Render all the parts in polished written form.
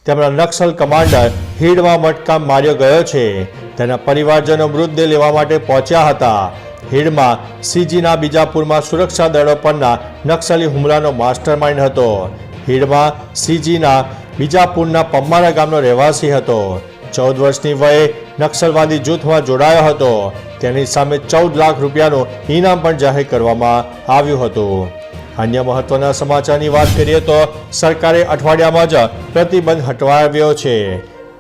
તેમના નક્સલ કમાન્ડર હીડમાં મટકા માર્યો ગયો છે। તેના પરિવારજનો મૃતદેહ લેવા માટે પહોંચ્યા હતા। હીડમાં સીજીના બીજાપુરમાં સુરક્ષા દળો પરના નક્સલી હુમલાનો માસ્ટરમાઇન્ડ હતો। હીડમાં સીજીના બીજાપુરના પમ્મારા ગામનો રહેવાસી હતો। 14 વર્ષની વયે નક્સલવાદી જૂથમાં જોડાયો હતો। તેની સામે 14 લાખ રૂપિયાનું ઇનામ પણ જાહેર કરવામાં આવ્યું હતું। અન્ય મહત્વના સમાચારની વાત કરીએ તો સરકારે અઠવાડિયામાં જ પ્રતિબંધ હટાવ્યો છે।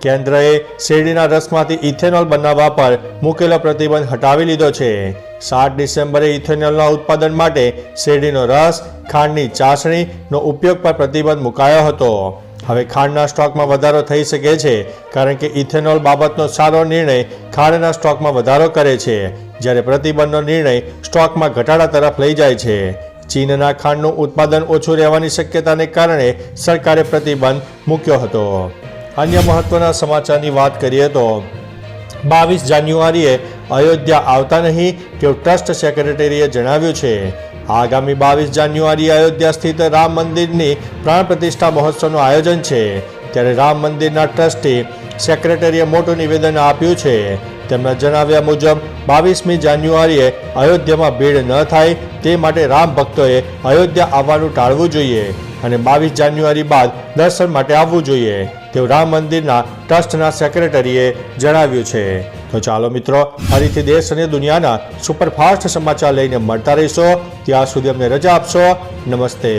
કેન્દ્રએ શેરડીના રસમાંથી ઇથેનોલ બનાવવા પર મૂકેલો પ્રતિબંધ હટાવી લીધો છે। 7 ડિસેમ્બરે ઇથેનોલના ઉત્પાદન માટે શેરડીનો રસ, ખાંડની ચાસણીનો ઉપયોગ પર પ્રતિબંધ મુકાયો હતો। હવે ખાંડના સ્ટોકમાં વધારો થઈ શકે છે કારણ કે ઇથેનોલ બાબતનો સારો નિર્ણય ખાંડના સ્ટોકમાં વધારો કરે છે, જ્યારે પ્રતિબંધનો નિર્ણય સ્ટોકમાં ઘટાડા તરફ લઈ જાય છે। ચીનના ખાંડનું ઉત્પાદન ઓછું રહેવાની શક્યતાને કારણે સરકારે પ્રતિબંધ મૂક્યો હતો। અન્ય મહત્વના સમાચારની વાત કરીએ તો 22 જાન્યુઆરીએ અયોધ્યા આવતા નહીં તેવું ટ્રસ્ટ સેક્રેટરીએ જણાવ્યું છે। આગામી 22 જાન્યુઆરીએ અયોધ્યા સ્થિત રામ મંદિરની પ્રાણ પ્રતિષ્ઠા મહોત્સવનું આયોજન છે। ત્યારે રામ મંદિરના ટ્રસ્ટી સેક્રેટરીએ મોટું નિવેદન આપ્યું છે। તેમના જણાવ્યા મુજબ 22મી જાન્યુઆરીએ અયોધ્યામાં ભીડ ન થાય તે માટે રામ ભક્તોએ અયોધ્યા આવવાનું ટાળવું જોઈએ અને 22 જાન્યુઆરી બાદ દર્શન માટે આવવું જોઈએ તેવું રામ મંદિરના ટ્રસ્ટના સેક્રેટરીએ જણાવ્યું છે। તો ચાલો મિત્રો, ફરીથી દેશ અને દુનિયાના સુપરફાસ્ટ સમાચાર લઈને મળતા રહીશો। ત્યાં સુધી અમને રજા આપશો। નમસ્તે।